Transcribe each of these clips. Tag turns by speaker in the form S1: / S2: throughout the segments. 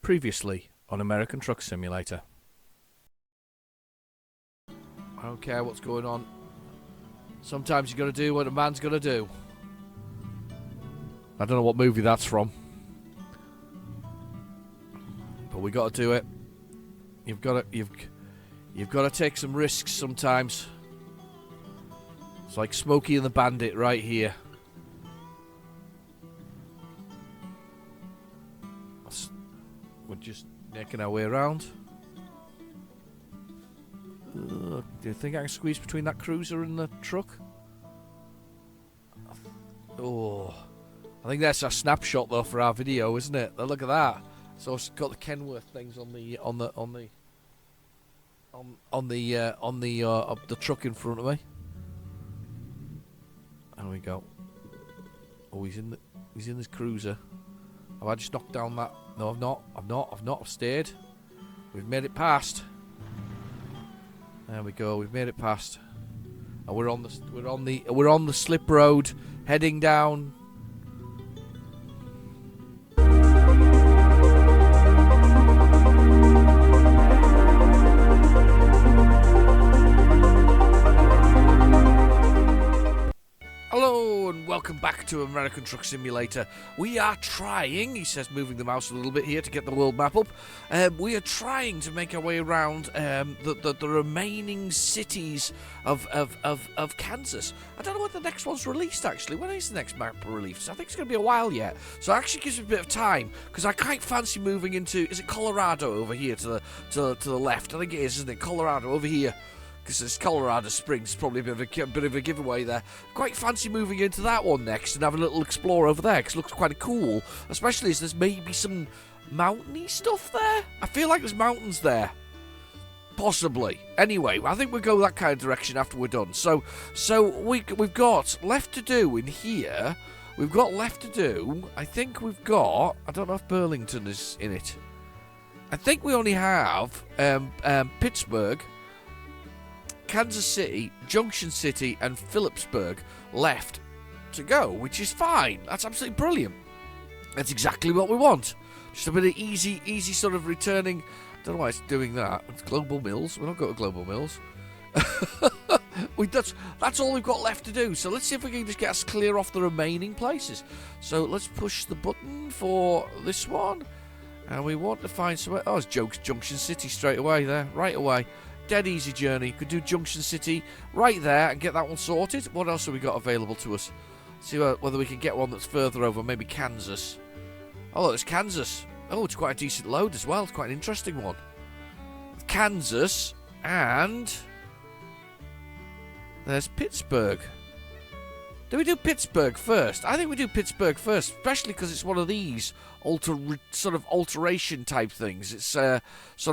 S1: Previously on American Truck Simulator. I don't care what's going on. Sometimes you gotta do what a man's gotta do. I don't know what movie that's from, but we gotta do it. You've gotta take some risks sometimes. It's like Smokey and the Bandit right here. We're just making our way around. Do you think I can squeeze between that cruiser and the truck? Oh, I think that's a snapshot though for our video, isn't it? Look at that. So it's got the Kenworth things on the truck in front of me. There we go. Oh, he's in this cruiser. Have I just knocked down that? No, I've not. I've stayed. We've made it past. There we go. We've made it past. And we're on the slip road heading down. Hello and welcome back to American Truck Simulator. We are trying, he says, moving the mouse a little bit here to get the world map up. We are trying to make our way around the remaining cities of Kansas. I don't know when the next one's released actually. When is the next map released? I think it's going to be a while yet. So it actually gives me a bit of time because I quite fancy moving into, is it Colorado over here to the left? I think it is, isn't it? Colorado over here. Because it's Colorado Springs, probably a bit of a giveaway there. Quite fancy moving into that one next and have a little explore over there, because it looks quite cool. Especially as there's maybe some mountainy stuff there. I feel like there's mountains there. Possibly. Anyway, I think we'll go that kind of direction after we're done. So we've got left to do in here. We've got left to do. I think we've got, I don't know if Burlington is in it. I think we only have Pittsburg, Kansas City, Junction City, and Phillipsburg left to go, which is fine. That's absolutely brilliant. That's exactly what we want. Just a bit of easy sort of returning. I don't know why it's doing that. It's Global Mills. We're not going to Global Mills. That's all we've got left to do. So let's see if we can just get us clear off the remaining places. So let's push the button for this one. And we want to find somewhere. Oh, it's Junction City straight away there. Right away. Dead easy journey. Could do Junction City right there and get that one sorted. What else have we got available to us? See whether we can get one that's further over. Maybe Kansas. Oh, look, it's Kansas. Oh, it's quite a decent load as well. It's quite an interesting one. Kansas and there's Pittsburg. Do we do Pittsburg first? I think we do Pittsburg first, especially because it's one of these sort of alteration type things. It's sort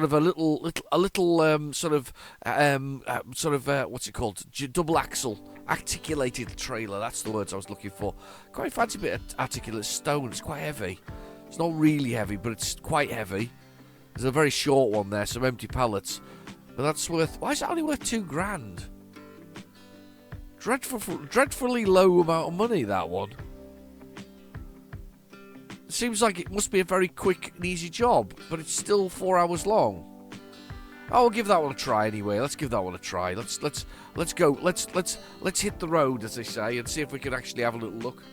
S1: of a little what's it called? Double axle articulated trailer. That's the words I was looking for. Quite fancy bit of articulate stone. It's quite heavy. It's not really heavy, but it's quite heavy. There's a very short one there, some empty pallets, but that's worth. Why is it only worth $2,000? Dreadfully low amount of money, that one. It seems like it must be a very quick and easy job, but it's still 4 hours long. I'll give that one a try anyway. Let's give that one a try. Let's go. Let's hit the road, as they say, and see if we can actually have a little look.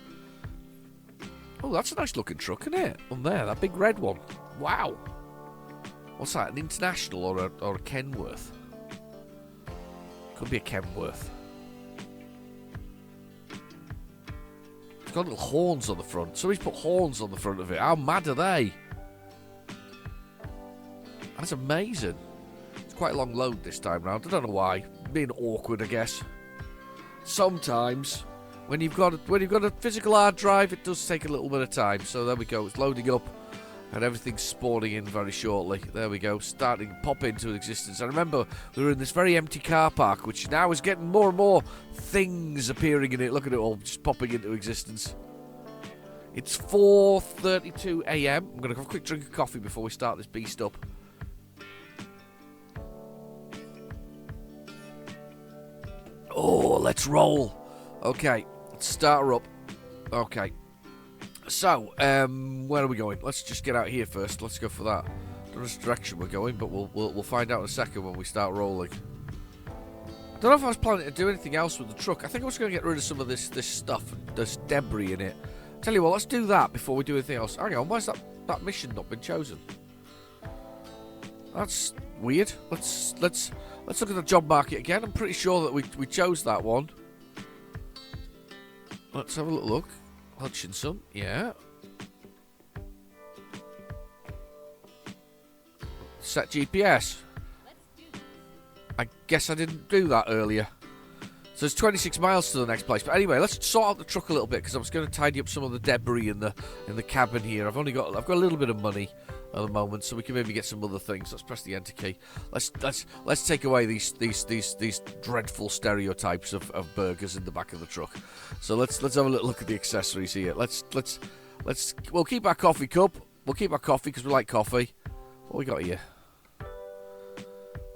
S1: Oh, that's a nice looking truck, isn't it? On there, that big red one. Wow. What's that? An International or a Kenworth? Could be a Kenworth. It's got little horns on the front. Somebody's put horns on the front of it. How mad are they? That's amazing. It's quite a long load this time round. I don't know why. Being awkward, I guess. Sometimes, when you've got a physical hard drive, it does take a little bit of time. So there we go. It's loading up, and everything's spawning in very shortly. There we go. Starting to pop into existence. And remember, we were in this very empty car park, which now is getting more and more things appearing in it. Look at it all just popping into existence. It's 4:32 a.m. I'm going to have a quick drink of coffee before we start this beast up. Oh, let's roll. Okay, let's start her up. Okay. So, where are we going? Let's just get out here first. Let's go for that. I don't know which direction we're going, but we'll find out in a second when we start rolling. I don't know if I was planning to do anything else with the truck. I think I was going to get rid of some of this stuff, this debris in it. Tell you what, let's do that before we do anything else. Hang on, why's that mission not been chosen? That's weird. Let's look at the job market again. I'm pretty sure that we chose that one. Let's have a little look. Hutchinson, yeah. Set GPS. I guess I didn't do that earlier. So it's 26 miles to the next place. But anyway, let's sort out the truck a little bit because I was going to tidy up some of the debris in the cabin here. I've got a little bit of money at the moment, so we can maybe get some other things. Let's press the enter key. Let's take away these dreadful stereotypes of burgers in the back of the truck. So let's have a little look at the accessories here. We'll keep our coffee cup. We'll keep our coffee because we like coffee. What we got here?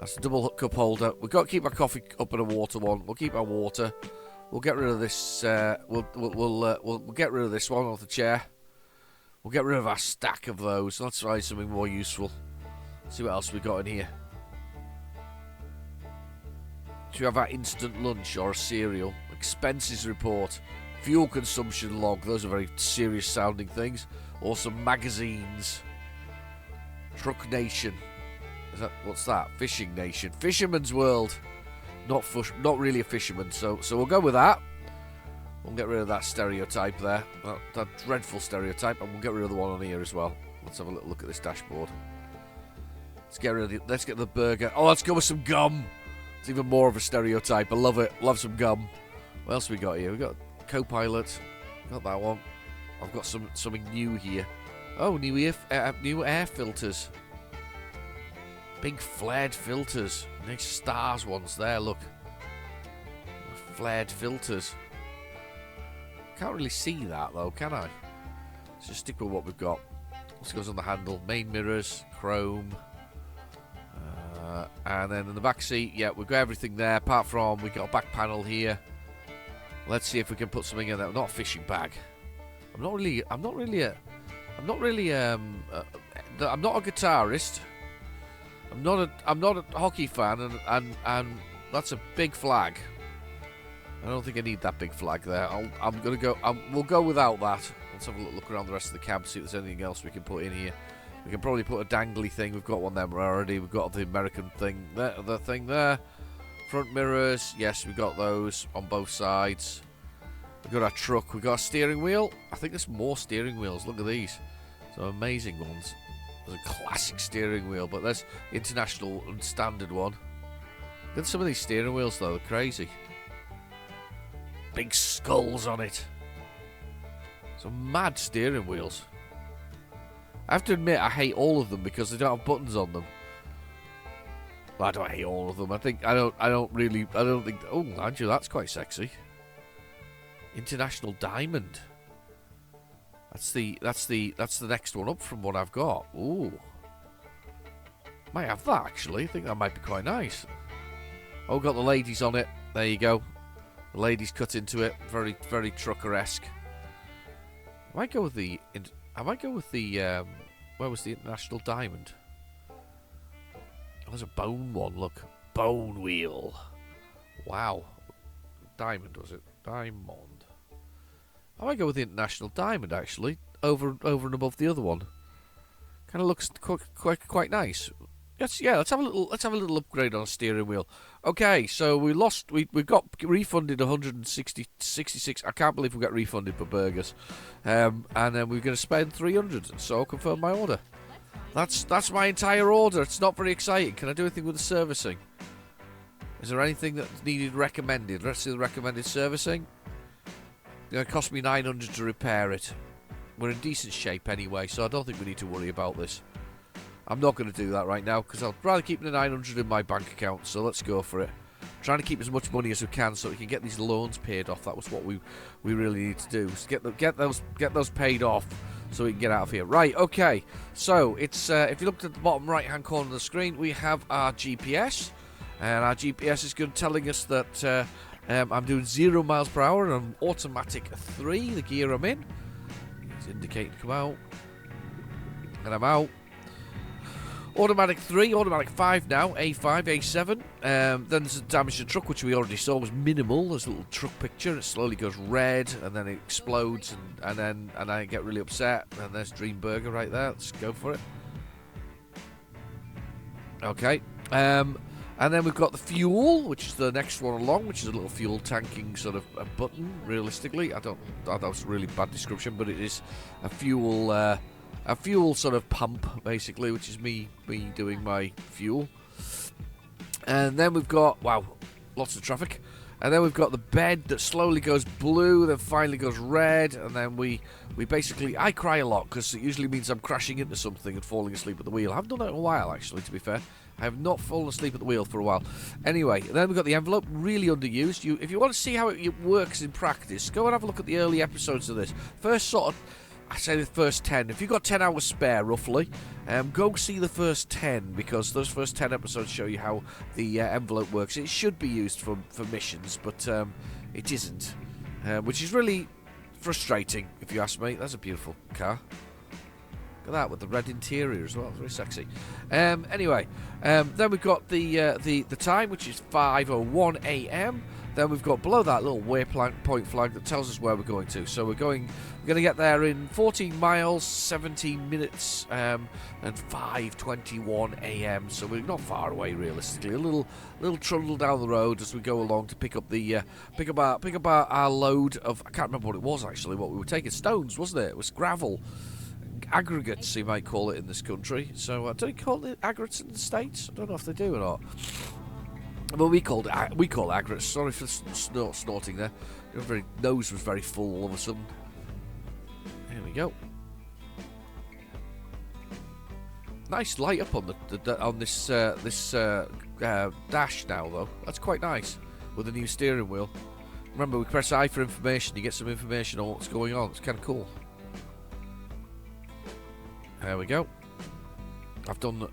S1: That's a double cup holder. We've got to keep our coffee up in a water one. We'll keep our water. We'll get rid of this. We'll get rid of this one off the chair. We'll get rid of our stack of those. Let's try something more useful. See what else we got in here. Should we have our instant lunch or a cereal? Expenses report. Fuel consumption log. Those are very serious sounding things. Or some magazines. Truck Nation. What's that? Fishing Nation. Fisherman's World. Not really a fisherman. So we'll go with that. We'll get rid of that stereotype there. That dreadful stereotype. And we'll get rid of the one on here as well. Let's have a little look at this dashboard. Let's get the burger. Oh, let's go with some gum. It's even more of a stereotype. I love it. Love some gum. What else we got here? We got co-pilot. Got that one. I've got something new here. Oh, new air filters. Big flared filters. Nice stars ones there, look. Flared filters. Can't really see that though, can I? Let's just stick with what we've got. This goes on the handle. Main mirrors, chrome. And then in the back seat, yeah, we've got everything there, apart from we've got a back panel here. Let's see if we can put something in there. Not a fishing bag. I'm not a guitarist. I'm not a hockey fan, and that's a big flag. I don't think I need that big flag there. We'll go without that. Let's have a look around the rest of the cab, see if there's anything else we can put in here. We can probably put a dangly thing. We've got one there already. We've got the American thing there, the thing there. Front mirrors, yes, we've got those on both sides. We've got our truck. We've got a steering wheel. I think there's more steering wheels. Look at these. Some amazing ones. There's a classic steering wheel, but there's international and standard one. Look at some of these steering wheels, though. They're crazy. Big skulls on it. Some mad steering wheels. I have to admit, I hate all of them because they don't have buttons on them. Well, I don't hate all of them. I don't think. Oh, Andrew, that's quite sexy. International Diamond. That's the next one up from what I've got. Ooh. Might have that actually. I think that might be quite nice. Oh, got the ladies on it. There you go. The ladies cut into it. Very, very trucker-esque. I might go with the. Where was the International Diamond? There's a bone one. Look, bone wheel. Wow. Diamond was it? Diamond. I might go with the International Diamond actually, over and above the other one. Kind of looks quite nice. Let's have a little upgrade on a steering wheel. Okay, so we got refunded 166. I can't believe we got refunded for burgers. And then we're going to spend 300. So I'll confirm my order. That's my entire order. It's not very exciting. Can I do anything with the servicing? Is there anything that's needed recommended? Let's see the recommended servicing. It's going to cost me 900 to repair it. We're in decent shape anyway, so I don't think we need to worry about this. I'm not going to do that right now because I'd rather keep the 900 in my bank account, so let's go for it. Trying to keep as much money as we can so we can get these loans paid off. That was what we really need to do. So get those paid off so we can get out of here. Right, okay. So it's if you looked at the bottom right hand corner of the screen, we have our GPS, and our GPS is good telling us that I'm doing 0 miles per hour and I'm automatic 3, the gear I'm in. It's indicating come out. And I'm out. Automatic 3, automatic 5 now, A5, A7. Then there's a damage to the truck, which we already saw was minimal. There's a little truck picture. It slowly goes red, and then it explodes, and I get really upset. And there's Dream Burger right there. Let's go for it. Okay. And then we've got the fuel, which is the next one along, which is a little fuel tanking sort of a button, realistically. I don't that was a really bad description, but it is a fuel sort of pump, basically, which is me doing my fuel. And then we've got, wow, lots of traffic. And then we've got the bed that slowly goes blue, then finally goes red, and then we basically, I cry a lot, because it usually means I'm crashing into something and falling asleep at the wheel. I haven't done that in a while, actually, to be fair. I have not fallen asleep at the wheel for a while. Anyway, then we've got the envelope, really underused. If you want to see how it works in practice, go and have a look at the early episodes of this. First sort of, I say the first 10. If you've got 10 hours spare, roughly, go see the first 10, because those first 10 episodes show you how the envelope works. It should be used for missions, but it isn't, which is really frustrating, if you ask me. That's a beautiful car. Look at that, with the red interior as well. It's very sexy. Anyway, then we've got the time, which is 5:01 a.m. Then we've got below that little waypoint flag that tells us where we're going to. So we're going to get there in 14 miles, 17 minutes, and 5:21 a.m. So we're not far away, realistically. A little trundle down the road as we go along to pick up our load of, I can't remember what it was actually. What we were taking, stones, wasn't it? It was gravel. Aggregates, you might call it in this country. So do you call it aggregates in the States? I don't know if they do or not. Well, we call it aggregates. Sorry for snorting there. Your nose was very full all of a sudden. Here we go. Nice light up on this dash now, though. That's quite nice with the new steering wheel. Remember, we press I for information. You get some information on what's going on. It's kind of cool. There we go. I've done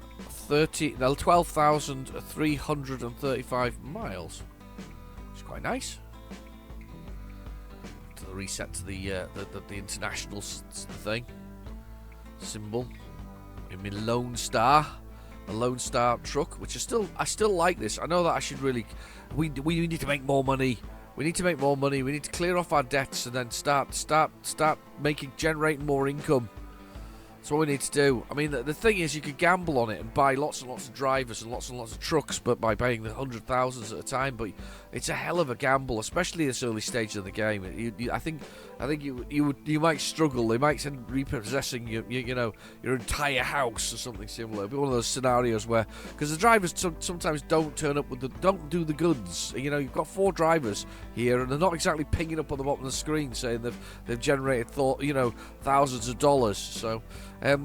S1: 12,335 miles. It's quite nice. To the reset to the international thing symbol in my LoneStar, the LoneStar truck, which I still like this. I know that I should really. We need to make more money. We need to make more money. We need to clear off our debts and then start generating more income. That's what we need to do. I mean, the thing is, you could gamble on it and buy lots and lots of drivers and lots of trucks, but by paying the hundred thousands at a time. But it's a hell of a gamble, especially this early stage of the game. I think you might struggle. They might end repossessing your entire house or something similar. It'll be one of those scenarios where, because the drivers sometimes don't turn up don't do the goods. You've got 4 drivers here, and they're not exactly pinging up on the bottom of the screen saying they've generated thousands of dollars. So.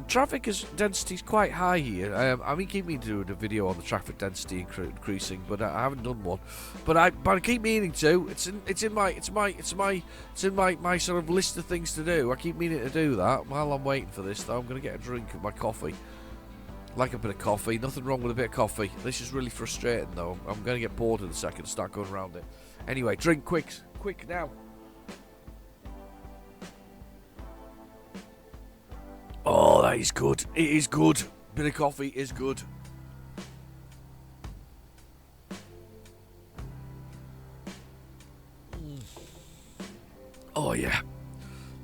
S1: Traffic density is quite high here. I keep meaning to do a video on the traffic density increasing, but I haven't done one. But I keep meaning to. It's in my sort of list of things to do. I keep meaning to do that. While I'm waiting for this, though, I'm going to get a drink of my coffee. Like a bit of coffee. Nothing wrong with a bit of coffee. This is really frustrating, though. I'm going to get bored in a second and start going around it. Anyway, drink quick now. Oh, that is good. It is good. Bit of coffee is good. Oh, yeah.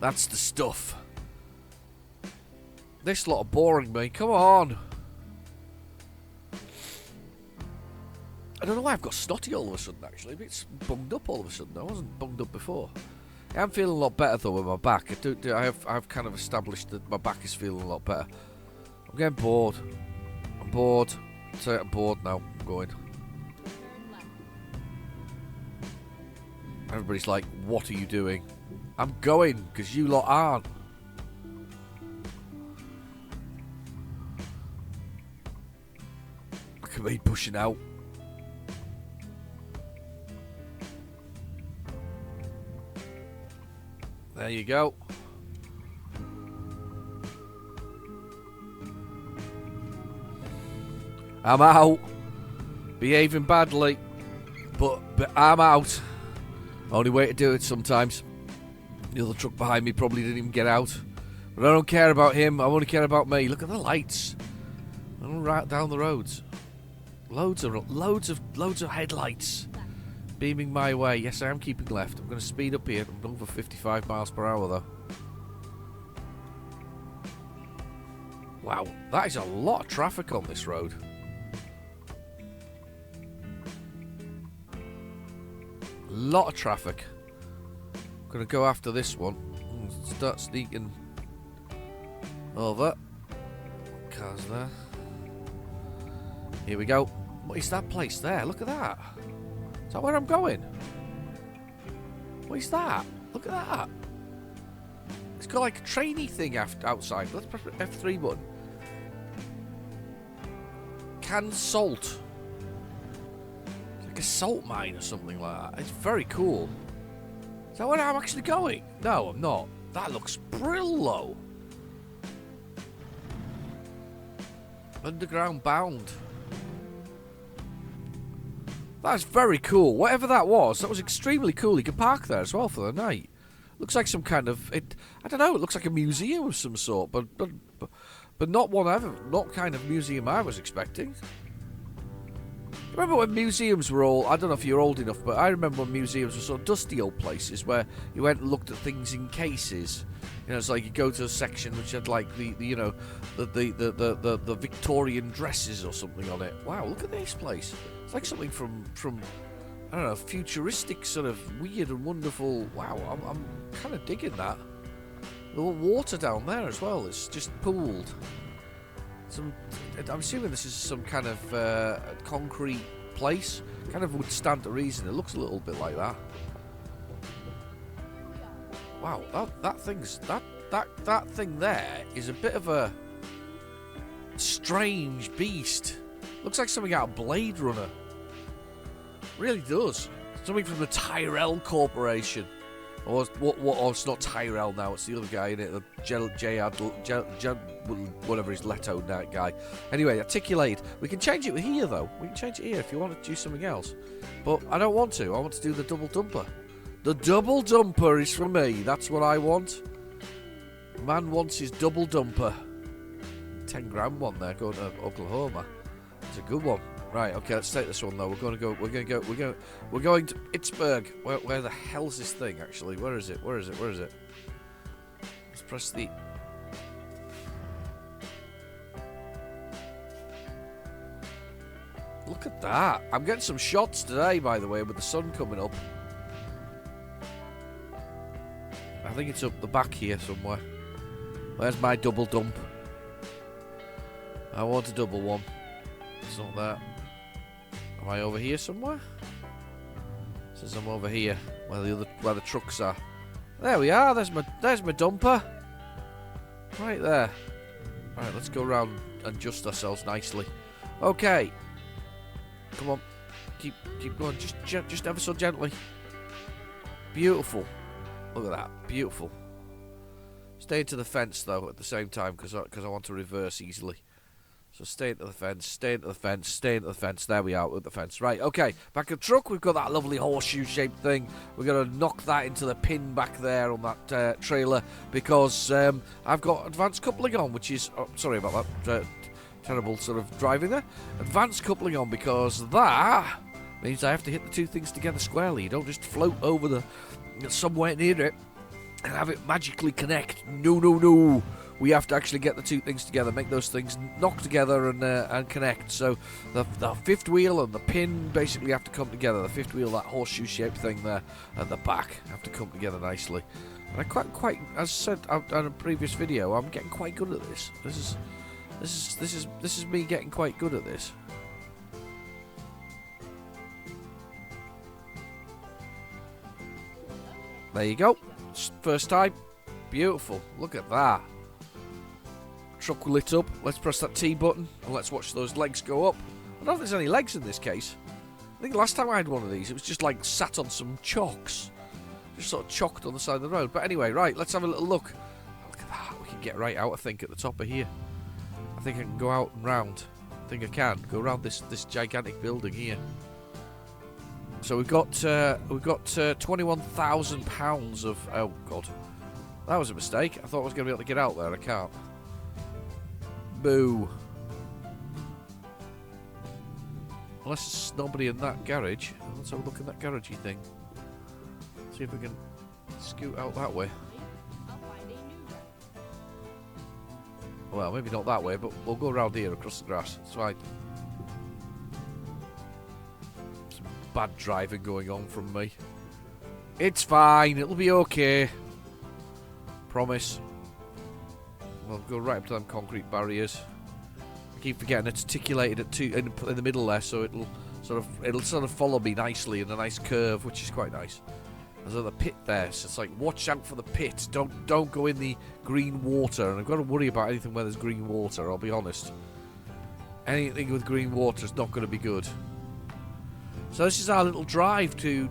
S1: That's the stuff. This lot are boring me. Come on. I don't know why I've got snotty all of a sudden, actually. It's bunged up all of a sudden. I wasn't bunged up before. I'm feeling a lot better, though, with my back. I've kind of established that my back is feeling a lot better. I'm getting bored. I'm bored. I'm bored now. I'm going. Everybody's like, what are you doing? I'm going, because you lot aren't. Look at me pushing out. There you go. I'm out. Behaving badly. But I'm out. Only way to do it sometimes. The other truck behind me probably didn't even get out. But I don't care about him. I only care about me. Look at the lights. I'm right down the roads. Loads of headlights beaming my way. Yes, I am keeping left. I'm going to speed up here. I'm going for 55 miles per hour though. Wow, that is a lot of traffic on this road. Lot of traffic. I'm going to go after this one. Start sneaking over. Cars there. Here we go. What is that place there? Look at that. Is that where I'm going? What is that? Look at that. It's got like a trainee thing outside. Let's press the F3 button. Canned salt. It's like a salt mine or something like that. It's very cool. Is that where I'm actually going? No, I'm not. That looks Brillo. Underground bound. That's very cool. Whatever that was extremely cool. You can park there as well for the night. Looks like some kind of I don't know. It looks like a museum of some sort, but not not kind of museum I was expecting. Remember when museums were all, I don't know if you're old enough, but I remember when museums were sort of dusty old places where you went and looked at things in cases. You know, it's like you go to a section which had like the Victorian dresses or something on it. Wow, look at this place. It's like something from I don't know, futuristic sort of weird and wonderful. Wow, I'm kind of digging that. The water down there as well. It's just pooled. I'm assuming this is some kind of concrete place. Kind of would stand to reason. It looks a little bit like that. Wow, that thing there is a bit of a strange beast. Looks like something out of Blade Runner. Really does. Something from the Tyrell Corporation. Or it's not Tyrell now, it's the other guy in it, whatever his Leto guy. Anyway, articulate. We can change it here though. We can change it here if you want to do something else. But I don't want to. I want to do the double dumper. The double dumper is for me. That's what I want. Man wants his double dumper. 10 grand one there going to Oklahoma. It's a good one. Right, okay, let's take this one though. We're going to Pittsburg. Where the hell's this thing actually? Where is it? Let's press the Look at that. I'm getting some shots today, by the way, with the sun coming up. I think it's up the back here somewhere. Where's my double dump? I want a double one. It's not that. Am I over here somewhere? It says I'm over here, where the trucks are. There we are. There's my dumper. Right there. Right, let's go around and adjust ourselves nicely. Okay. Come on. Keep going. Just ever so gently. Beautiful. Look at that. Beautiful. Stay into the fence though at the same time because I want to reverse easily. So stay into the fence, stay into the fence, stay into the fence. There we are with the fence. Right, okay. Back in the truck, we've got that lovely horseshoe-shaped thing. We're going to knock that into the pin back there on that trailer because I've got advanced coupling on, which is... Oh, sorry about that. Terrible sort of driving there. Advanced coupling on because that means I have to hit the two things together squarely. You don't just float over somewhere near it and have it magically connect. No. We have to actually get the two things together, make those things knock together and connect. So the fifth wheel and the pin basically have to come together. The fifth wheel, that horseshoe-shaped thing there, and the back have to come together nicely. And I quite, as I said in a previous video, I'm getting quite good at this. This is me getting quite good at this. There you go. First time. Beautiful. Look at that. Truck lit up. Let's press that T button and let's watch those legs go up. I don't think there's any legs in this case. I think last time I had one of these, it was just like sat on some chocks. Just sort of chocked on the side of the road. But anyway, right, let's have a little look. Look at that. We can get right out, I think, at the top of here. I think I can go out and round. I think I can go around this gigantic building here. So we've got £21,000 of... Oh, God. That was a mistake. I thought I was going to be able to get out there. I can't. Boo. Unless there's nobody in that garage. Let's have a look at that garagey thing. See if we can scoot out that way. Well, maybe not that way, but we'll go around here across the grass. It's fine. Some bad driving going on from me. It's fine. It'll be okay. Promise. We'll go right up to them concrete barriers. I keep forgetting it's articulated at in the middle there, so it'll sort of follow me nicely in a nice curve, which is quite nice. There's a pit there, so it's like, watch out for the pit. Don't go in the green water. And I've got to worry about anything where there's green water, I'll be honest. Anything with green water is not going to be good. So this is our little drive to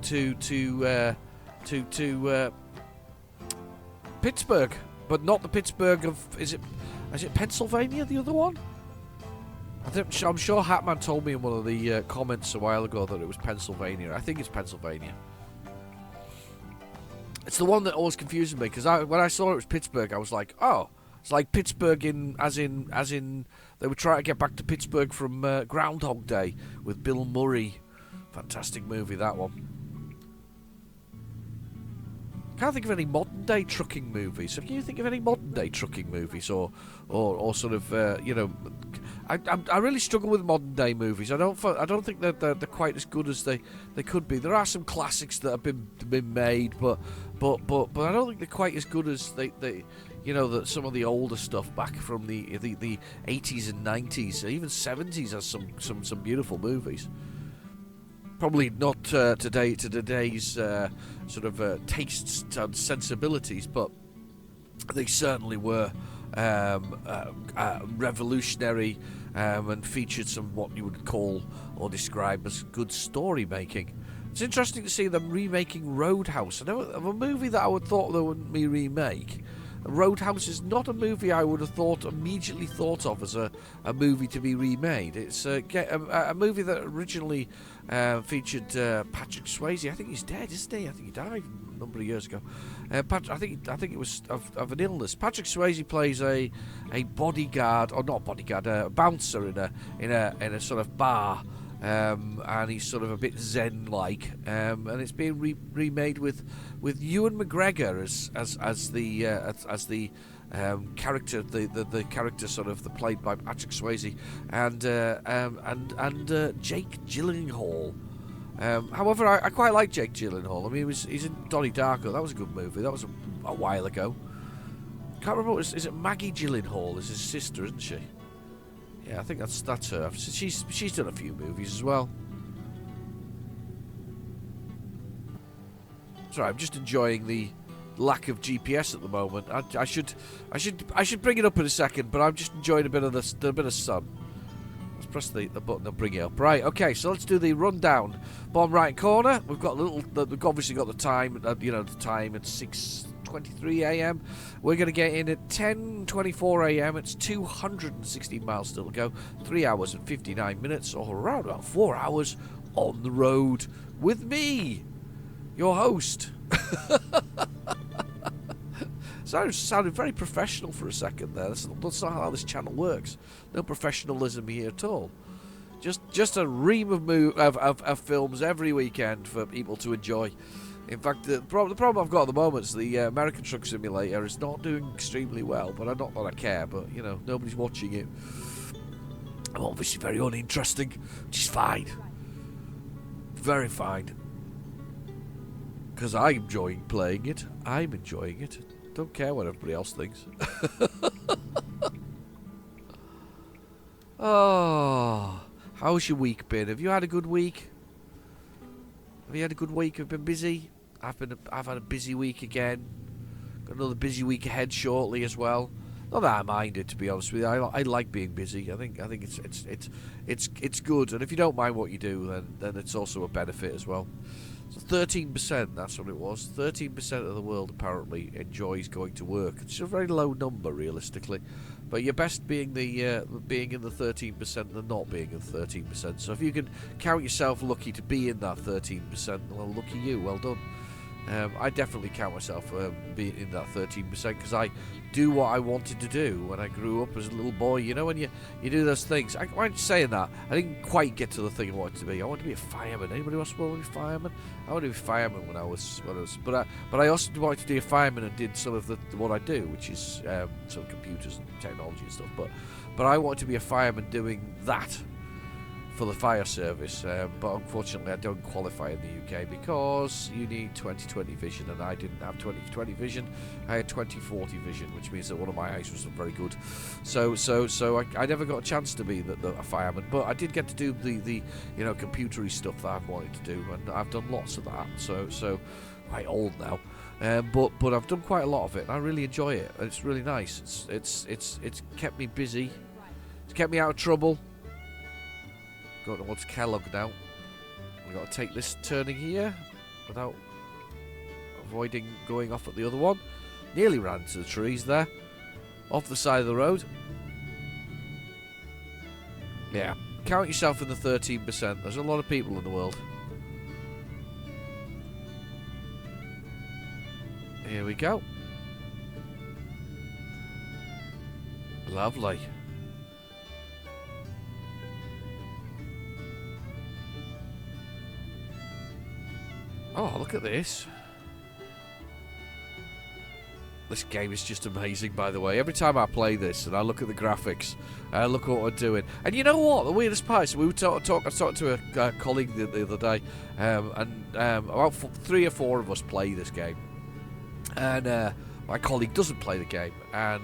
S1: Pittsburg, but not the Pittsburg of, is it Pennsylvania, the other one? I'm sure Hatman told me in one of the comments a while ago that it was Pennsylvania. I think it's Pennsylvania. It's the one that always confuses me, because when I saw it was Pittsburgh, I was like, oh, it's like Pittsburgh as in they were trying to get back to Pittsburgh from Groundhog Day with Bill Murray. Fantastic movie, that one. Can't think of any modern day trucking movies. Can you think of any modern day trucking movies or sort of you know? I really struggle with modern day movies. I don't think that they're quite as good as they could be. There are some classics that have been made, but I don't think they're quite as good as they you know, that some of the older stuff back from the 80s and 90s, even 70s has some beautiful movies. Probably not to today's sort of tastes and sensibilities, but they certainly were revolutionary and featured some what you would call or describe as good story making. It's interesting to see them remaking Roadhouse. I know of a movie that I would thought they wouldn't remake. Roadhouse is not a movie I would have immediately thought of as a movie to be remade. It's a movie that originally featured Patrick Swayze. I think he's dead, isn't he? I think he died a number of years ago. I think it was of an illness. Patrick Swayze plays a bodyguard, or not bodyguard, a bouncer in a sort of bar. And he's sort of a bit zen-like, and it's being remade with Ewan McGregor as the character, the character sort of played by Patrick Swayze, and Jake Gyllenhaal. However, I quite like Jake Gyllenhaal. I mean, he's in Donnie Darko. That was a good movie. That was a while ago. Can't remember. Is it Maggie Gyllenhaal? Is his sister, isn't she? Yeah, I think that's her. She's done a few movies as well. Sorry, I'm just enjoying the lack of GPS at the moment. I should bring it up in a second, but I'm just enjoying a bit of sun. Let's press the button and bring it up. Right, okay, so let's do the rundown. Bottom right corner, we've obviously got the time. The time at 6:23 a.m. We're going to get in at 10:24 a.m. It's 216 miles still to go. 3 hours and 59 minutes, or around about 4 hours on the road with me, your host. Sounded very professional for a second there. That's not how this channel works. No professionalism here at all. Just a ream of films every weekend for people to enjoy. In fact, the problem I've got at the moment is the American Truck Simulator is not doing extremely well, but not that I care, but, you know, nobody's watching it. I'm obviously very uninteresting, which is fine. Very fine. Because I'm enjoying playing it. I'm enjoying it. Don't care what everybody else thinks. Oh, how's your week been? Have you had a good week? Have you had a good week? Have you been busy? I've had a busy week again. Got another busy week ahead shortly as well. Not that I mind it, to be honest with you. I like being busy. I think it's good. And if you don't mind what you do, then it's also a benefit as well. So 13%, that's what it was. 13% of the world apparently enjoys going to work. It's a very low number, realistically. But you're best being in the 13% than not being in the 13%. So if you can count yourself lucky to be in that 13%, well, lucky you. Well done. I definitely count myself being in that 13% because I do what I wanted to do when I grew up as a little boy. You know, when you do those things. I'm saying that I didn't quite get to the thing I wanted to be. I wanted to be a fireman. Anybody else want to be a fireman? I wanted to be a fireman when I was, but I also wanted to be a fireman and did some of what I do, which is some computers and technology and stuff. But I wanted to be a fireman doing that for the fire service, but unfortunately I don't qualify in the UK because you need 20/20 vision, and I didn't have 20/20 vision. I had 20/40 vision, which means that one of my eyes wasn't very good. So I never got a chance to be a fireman, but I did get to do the computery stuff that I've wanted to do, and I've done lots of that. So quite old now, but I've done quite a lot of it, and I really enjoy it. It's really nice. It's kept me busy. It's kept me out of trouble. Going towards Kellogg now. We've got to take this turning here without avoiding going off at the other one. Nearly ran into the trees there. Off the side of the road. Yeah. Count yourself in the 13%. There's a lot of people in the world. Here we go. Lovely. Oh, look at this. This game is just amazing, by the way. Every time I play this and I look at the graphics, I look at what we're doing. And you know what? The weirdest part is I was talking to a colleague the other day, and about 3 or 4 of us play this game. And my colleague doesn't play the game. And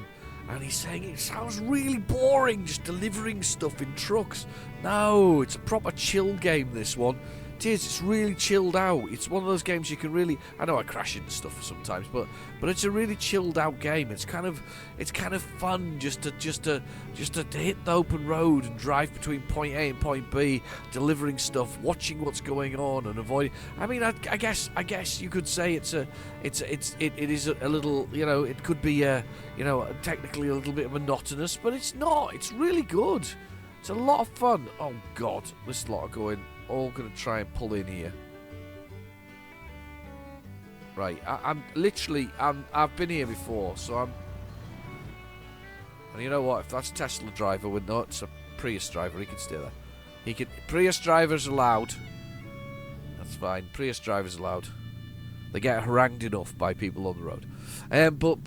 S1: he's saying it sounds really boring, just delivering stuff in trucks. No, it's a proper chill game, this one. It is. It's really chilled out. It's one of those games you can really. I know I crash into stuff sometimes, but it's a really chilled out game. It's kind of fun just to hit the open road and drive between point A and point B, delivering stuff, watching what's going on, and avoiding. I mean, I guess you could say it is a little. It could be technically a little bit monotonous, but it's not. It's really good. It's a lot of fun. Oh God, this lot are going. All going to try and pull in here. Right, I've been here before, so I'm... And you know what, if that's a Tesla driver, we're not, it's a Prius driver, he can stay there. Prius drivers allowed. That's fine, Prius drivers allowed. They get harangued enough by people on the road. But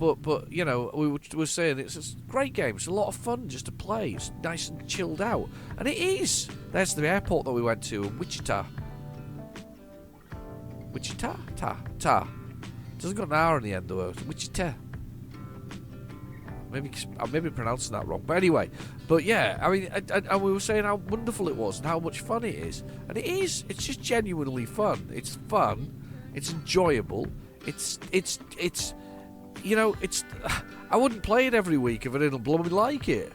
S1: we were saying it's a great game. It's a lot of fun just to play. It's nice and chilled out. And it is. There's the airport that we went to in Wichita. Wichita? Ta. Doesn't got an R on the end though. Wichita. Maybe pronouncing that wrong. But anyway. But yeah, I mean, and we were saying how wonderful it was and how much fun it is. And it is. It's just genuinely fun. It's fun. It's enjoyable. It's I wouldn't play it every week if I didn't blooming like it.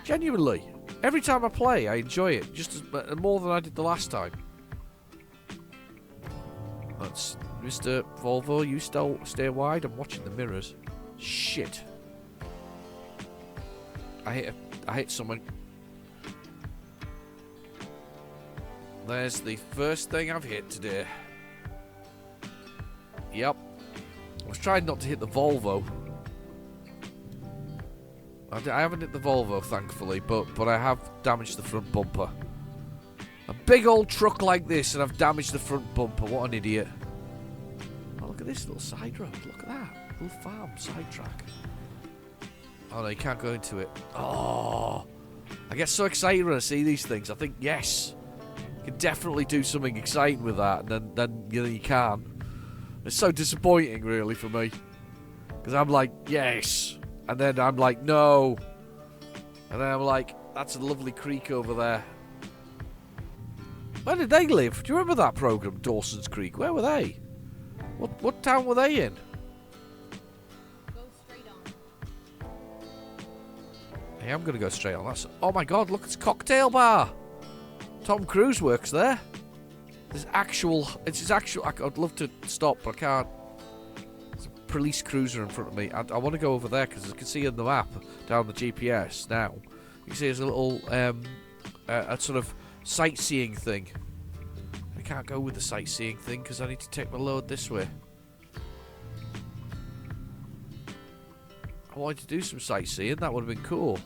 S1: Genuinely. Every time I play, I enjoy it just more than I did the last time. That's Mr. Volvo, you stay wide. I'm watching the mirrors. Shit. I hit someone. There's the first thing I've hit today. Yep. I was trying not to hit the Volvo. I haven't hit the Volvo, thankfully, but I have damaged the front bumper. A big old truck like this, and I've damaged the front bumper. What an idiot. Oh, look at this little side road. Look at that. Little farm side track. Oh, no, you can't go into it. Oh. I get so excited when I see these things. I think, yes. You can definitely do something exciting with that, and then you can't. It's so disappointing, really, for me. Because I'm like, yes. And then I'm like, no. And then I'm like, that's a lovely creek over there. Where did they live? Do you remember that program, Dawson's Creek? Where were they? What town were they in?
S2: Go straight on.
S1: Hey, I'm going to go straight on. Oh my God, look, it's a cocktail bar. Tom Cruise works there. It's his actual. I'd love to stop, but I can't. There's a police cruiser in front of me. I want to go over there because I can see on the map down the GPS now. You can see there's a little a sort of sightseeing thing. can't go with the sightseeing thing because I need to take my load this way. I wanted to do some sightseeing. That would have been cool.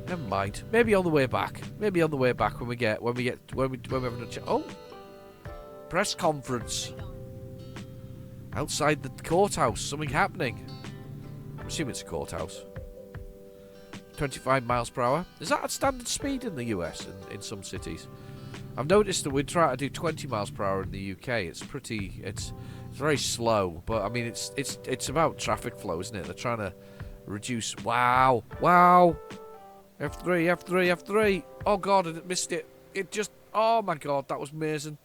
S1: Never mind. Maybe on the way back. Maybe on the way back when we have a chat. Oh, press conference outside the courthouse. Something happening. I'm assuming it's a courthouse. 25 miles per hour. Is that at standard speed in the US in some cities? I've noticed that we try to do 20 miles per hour in the UK. It's very slow, but I mean it's about traffic flow, isn't it? They're trying to reduce. Wow. F3. Oh god, I missed it. Oh my god, that was amazing.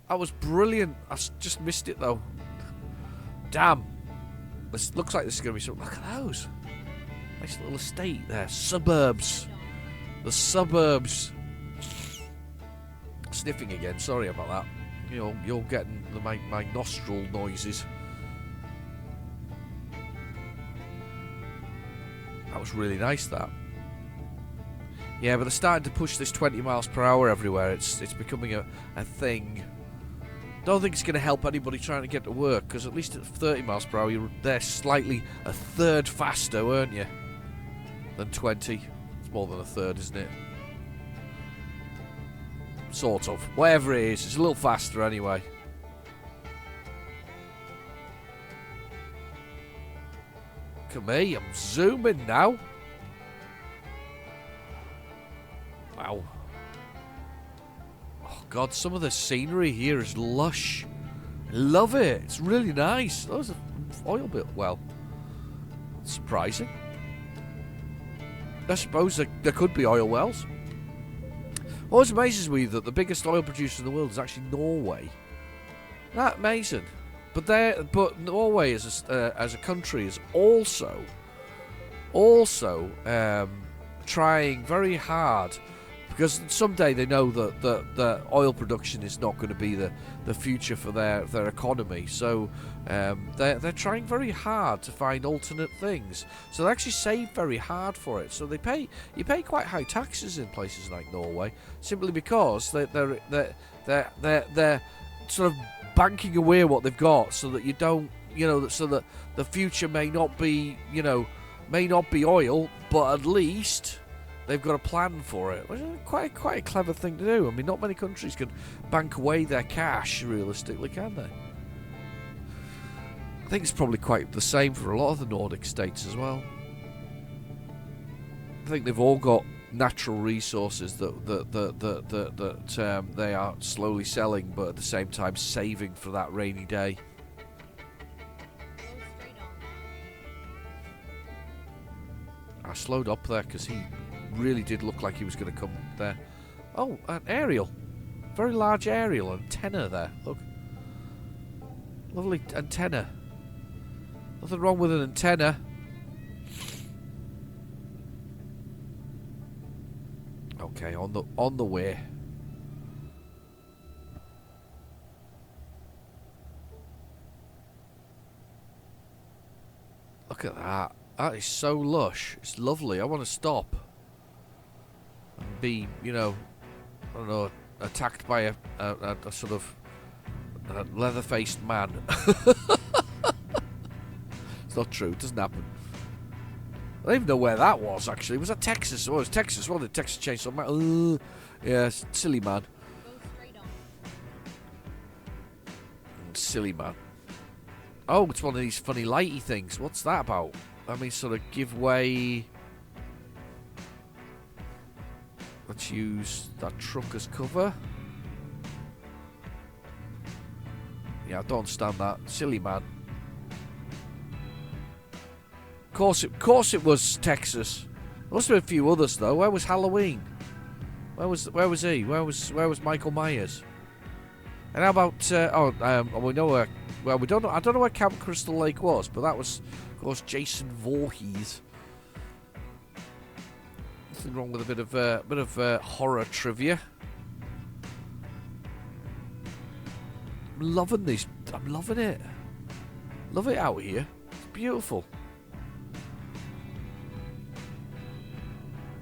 S1: That was brilliant. I just missed it though. Damn. This looks like this is going to be something. Look at those. Nice little estate there. Suburbs. The suburbs. Sniffing again. Sorry about that. You're getting my nostril noises. That was really nice, that. Yeah, but they're starting to push this 20 miles per hour everywhere. It's becoming a thing. Don't think it's going to help anybody trying to get to work, because at least at 30 miles per hour, they're slightly a third faster, weren't you? Than 20. It's more than a third, isn't it? Sort of. Whatever it is, it's a little faster anyway. Look at me, I'm zooming now. Wow. Oh god, some of the scenery here is lush. I love it. It's really nice. Those are oil bit. Well, surprising. I suppose there could be oil wells. Always amazes me that the biggest oil producer in the world is actually Norway. That amazing. But Norway as a country is also trying very hard, because someday they know that oil production is not going to be the future for their economy. So they're trying very hard to find alternate things. So they actually save very hard for it. So you pay quite high taxes in places like Norway, simply because they're sort of banking away what they've got, so that you don't, so that the future may not be oil, but at least they've got a plan for it, which is quite a clever thing to do. I mean, not many countries can bank away their cash realistically, can they? I think it's probably quite the same for a lot of the Nordic states as well. I think they've all got natural resources that they are slowly selling, but at the same time saving for that rainy day. I slowed up there because he really did look like he was going to come there. Oh, an aerial. Very large aerial antenna there. Look. Lovely antenna. Nothing wrong with an antenna. Okay, on the way. Look at that. That is so lush. It's lovely. I want to stop and be, I don't know, attacked by a sort of leather-faced man. It's not true. It doesn't happen. I don't even know where that was, actually. Was that Texas? Oh, it was Texas. What did Texas Chainsaw Man? Yeah, silly man.
S2: Go straight on.
S1: Silly man. Oh, it's one of these funny lighty things. What's that about? Let me sort of give way. Let's use that truck as cover. Yeah, I don't understand that. Silly man. Of course it was Texas. There must have been a few others though. Where was Halloween? Where was he? Where was Michael Myers? And how about we know where? Well, we don't know. I don't know where Camp Crystal Lake was, but that was, of course, Jason Voorhees. Nothing wrong with a bit of horror trivia. I'm loving these. I'm loving it. Love it out here. It's beautiful.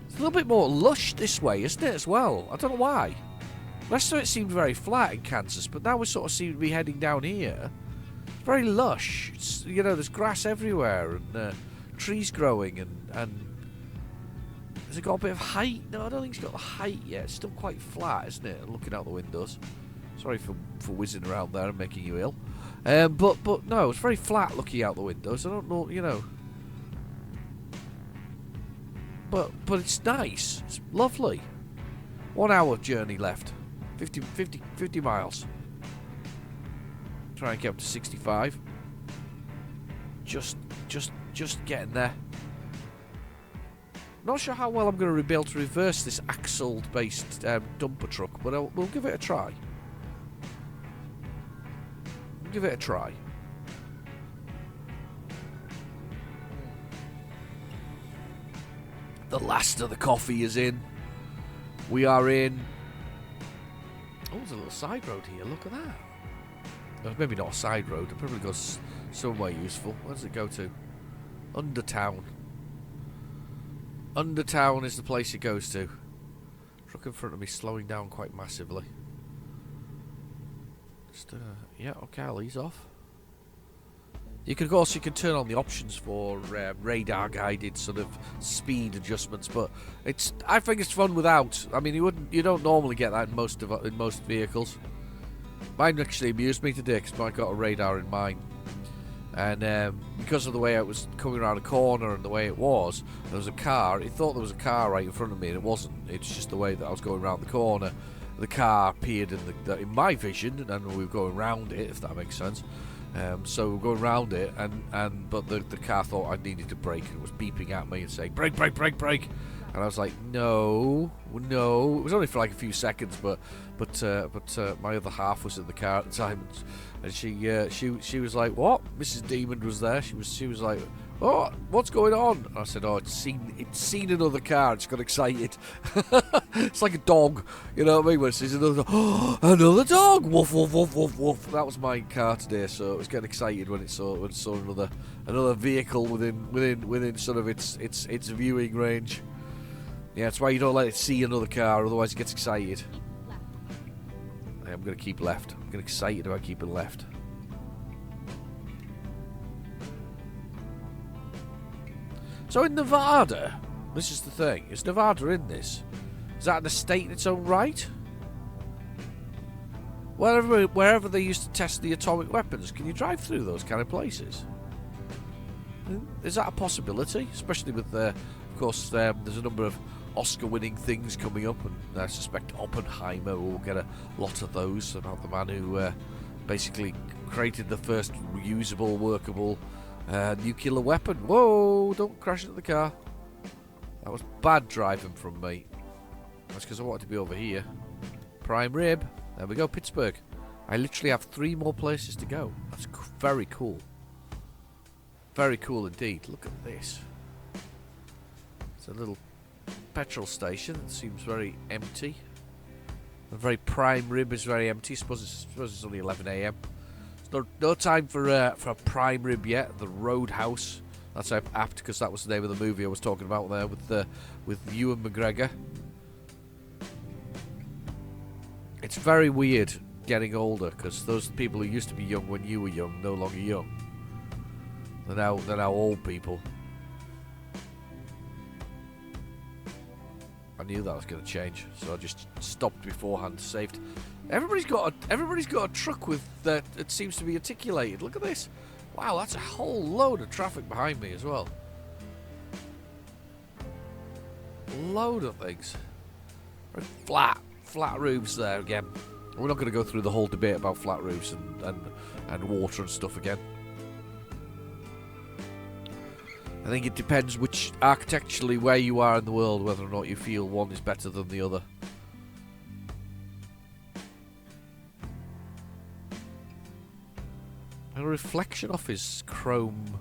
S1: It's a little bit more lush this way, isn't it, as well? I don't know why. The rest of it seemed very flat in Kansas, but now we sort of seem to be heading down here. It's very lush. It's, you know, there's grass everywhere and trees growing and has it got a bit of height? No, I don't think it's got the height yet. It's still quite flat, isn't it? Looking out the windows. Sorry for whizzing around there and making you ill. But no, it's very flat looking out the windows. I don't know, you know. But it's nice. It's lovely. 1 hour journey left. 50 miles. Try and get up to 65. Just getting there. Not sure how well I'm going to be able to reverse this axle-based dumper truck, but we'll give it a try. Give it a try. The last of the coffee is in. We are in. Oh, there's a little side road here. Look at that. Well, maybe not a side road. It probably goes somewhere useful. Where does it go to? Undertown. Undertown is the place it goes to. Truck in front of me slowing down quite massively. Just, yeah, okay, I'll ease off. You can turn on the options for radar guided sort of speed adjustments, but I think it's fun without. I mean, you don't normally get that in most vehicles. Mine actually amused me today because I got a radar in mine, and because of the way I was coming around a corner and the way it was, there was a car. It thought there was a car right in front of me, and it wasn't. It's just the way that I was going around the corner. The car appeared in my vision, and we were going round it, if that makes sense. So we're going round it, but the car thought I needed to brake, and it was beeping at me and saying brake, brake, brake, brake, and I was like, no. It was only for like a few seconds, but my other half was in the car at the time, and she was like, what? Mrs. Demon was there. She was like, oh, what's going on? And I said, oh, it's seen another car. It's got excited. It's like a dog, you know what I mean? When it sees another dog, oh, another dog, woof, woof, woof, woof, woof. That was my car today, so it was getting excited when it saw another vehicle within sort of its viewing range. Yeah, that's why you don't let it see another car, otherwise it gets excited. I'm going to keep left. I'm getting excited about keeping left. So in Nevada, this is the thing. Is Nevada in this? Is that an estate in its own right? Wherever they used to test the atomic weapons, can you drive through those kind of places? Is that a possibility? Especially with, of course, there's a number of Oscar-winning things coming up, and I suspect Oppenheimer will get a lot of those, about the man who basically created the first reusable, workable nuclear weapon. Whoa, don't crash into the car. That was bad driving from me. That's because I wanted to be over here. Prime rib. There we go, Pittsburg. I literally have 3 more places to go. That's very cool. Very cool indeed. Look at this. It's a little petrol station. It seems very empty. The very prime rib is very empty. I suppose it's only 11 a.m. No time for a prime rib yet. The Roadhouse. That's apt because that was the name of the movie I was talking about there with Ewan McGregor. It's very weird getting older because those people who used to be young when you were young no longer young. They're now old people. I knew that was going to change, so I just stopped beforehand, saved. Everybody's got a truck with that. It seems to be articulated. Look at this. Wow, that's a whole load of traffic behind me as well. Load of things. Very flat roofs there again. We're not going to go through the whole debate about flat roofs and water and stuff again. I think it depends which architecturally where you are in the world, whether or not you feel one is better than the other. A reflection off his chrome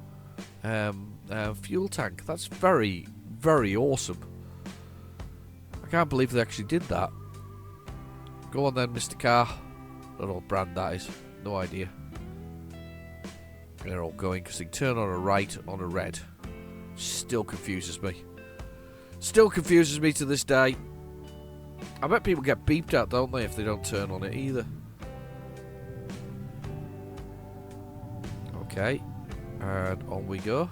S1: fuel tank. That's very, very awesome. I can't believe they actually did that. Go on then, Mr. Car. I don't know what brand that is. No idea. They're all going because they turn on a right on a red. Still confuses me. Still confuses me to this day. I bet people get beeped at, don't they, if they don't turn on it either. Okay, and on we go.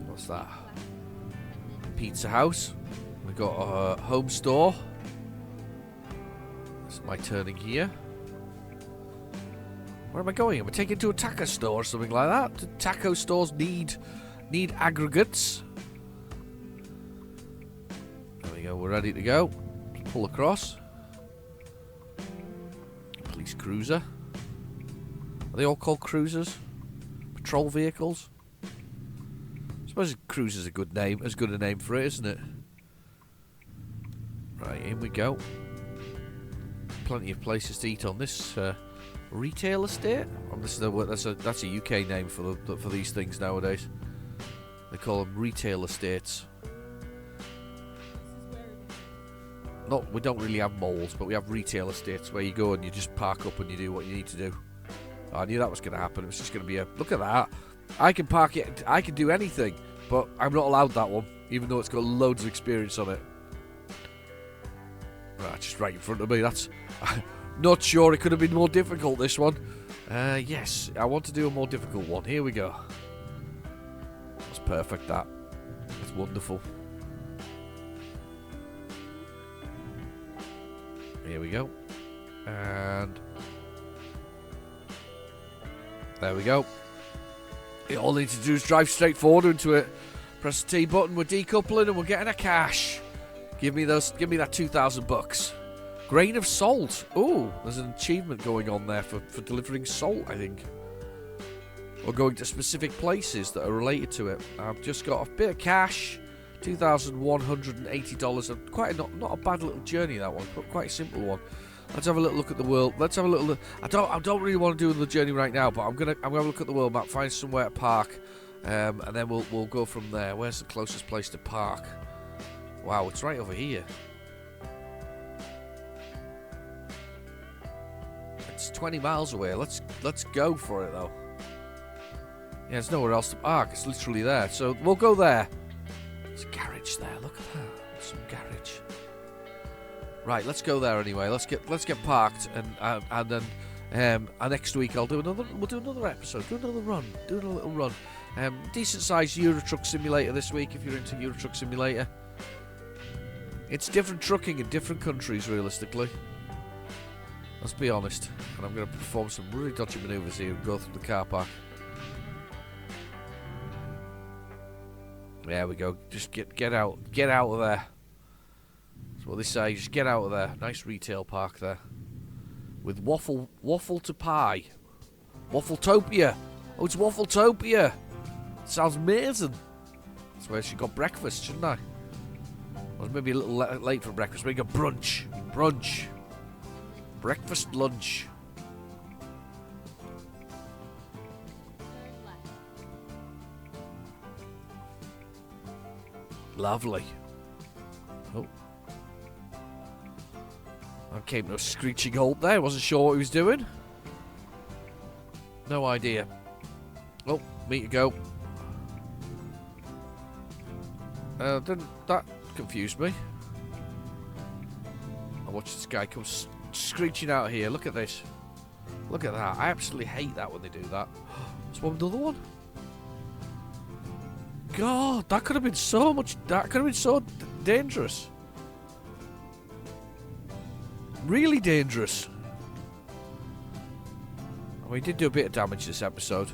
S1: What's that? Pizza house. We've got a home store. This is my turning here. Where am I going? Am I taking to a taco store or something like that? Do taco stores need aggregates? There we go, we're ready to go. Pull across. Police cruiser. Are they all called cruisers? Patrol vehicles? I suppose cruiser's a good name, as good a name for it, isn't it? Right, in we go. Plenty of places to eat on this retail estate. That's a UK name for these things nowadays. They call them retail estates. We don't really have malls, but we have retail estates where you go and you just park up and you do what you need to do. I knew that was going to happen. It was just going to be look at that. I can park it. I can do anything, but I'm not allowed that one, even though it's got loads of experience on it. Right, just right in front of me. That's not sure. It could have been more difficult. This one. Yes, I want to do a more difficult one. Here we go. That's perfect. That's wonderful. Here we go. And there we go. All we need to do is drive straight forward into it. Press the T button, we're decoupling and we're getting a cash. Give me that $2,000. Grain of salt. Ooh, there's an achievement going on there for delivering salt, I think. Or going to specific places that are related to it. I've just got a bit of cash. $2,180. Quite not a bad little journey, that one. Quite a simple one. Let's have a little look at the world. Let's have a little look. I don't really want to do the journey right now, but I'm gonna look at the world map, find somewhere to park, and then we'll go from there. Where's the closest place to park? Wow, it's right over here. It's 20 miles away. Let's go for it though. Yeah, there's nowhere else to park. It's literally there. So we'll go there. There's a garage there. Look at that. Some garage. Right, let's go there anyway. Let's get parked, and then next week we'll do another episode, do another run, do a little run. Decent sized Euro Truck Simulator this week if you're into Euro Truck Simulator. It's different trucking in different countries, realistically. Let's be honest. And I'm going to perform some really dodgy manoeuvres here and go through the car park. There we go. Just get out of there. That's what they say. Just get out of there. Nice retail park there, with waffle to pie, Waffletopia. Oh, it's Waffletopia. Sounds amazing. That's where she got breakfast, shouldn't I? I was maybe a little late for breakfast. We got brunch, breakfast, lunch. Lovely. Oh. I came to a screeching halt there. Wasn't sure what he was doing. No idea. Oh, me to go. That confused me. I watched this guy come screeching out here. Look at this. Look at that. I absolutely hate that when they do that. There's another one. God, that could have been so much. That could have been so dangerous. Really dangerous. We did do a bit of damage this episode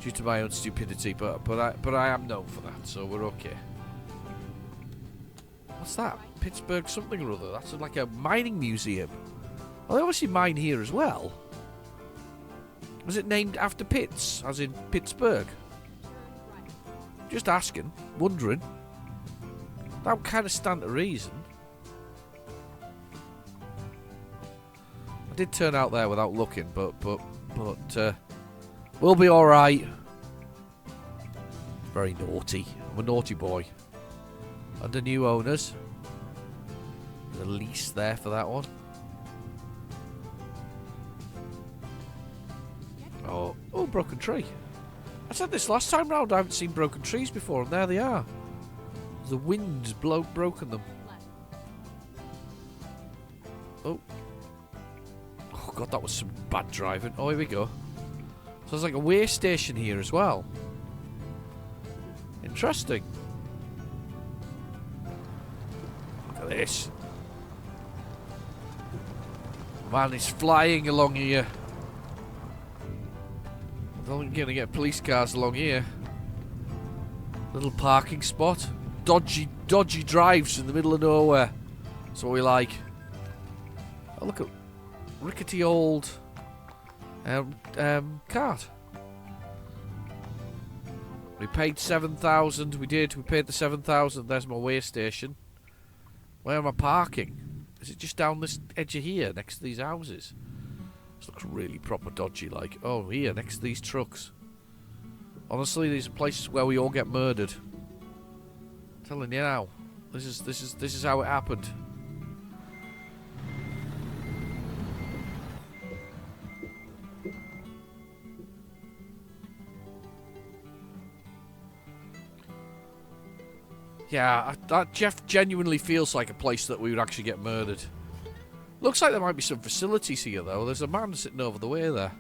S1: due to my own stupidity, but I am known for that, so we're okay. What's that? Pittsburg something or other. That's like a mining museum. Well, they obviously mine here as well. Was it named after Pitts, as in Pittsburg? Just asking, wondering. That would kind of stand to reason. I did turn out there without looking, but we'll be all right. Very naughty. I'm a naughty boy. Under new owners. The lease there for that one. Oh, broken tree. I said this last time round, I haven't seen broken trees before, and there they are. The wind's broken them.
S2: Left.
S1: Oh. Oh god, that was some bad driving. Oh, here we go. So there's like a weigh station here as well. Interesting. Look at this. Man, it's flying along here. I don't think you're going to get police cars along here. Little parking spot. Dodgy drives in the middle of nowhere. That's what we like. Oh, look at rickety old cart. We paid 7,000. We did. We paid the 7,000. There's my weigh station. Where am I parking? Is it just down this edge of here, next to these houses? This looks really proper dodgy. Like, oh, here, next to these trucks. Honestly, these are places where we all get murdered. I'm telling you now, this is how it happened. Yeah, that Jeff genuinely feels like a place that we would actually get murdered. Looks like there might be some facilities here, though. There's a man sitting over the way there.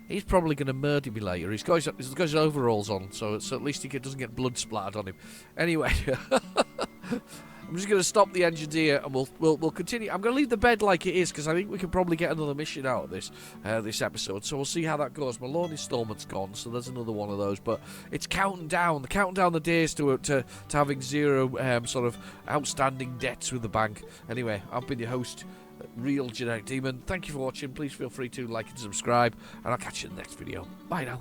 S1: He's probably going to murder me later. He's got his overalls on, so at least he doesn't get blood splattered on him. Anyway, I'm just going to stop the engine here, and we'll continue. I'm going to leave the bed like it is, because I think we can probably get another mission out of this episode. So we'll see how that goes. My loan installment's gone, so there's another one of those. But it's counting down the days to having zero sort of outstanding debts with the bank. Anyway, I've been your host, Real Generic Demon. Thank you for watching. Please feel free to like and subscribe, and I'll catch you in the next video. Bye now.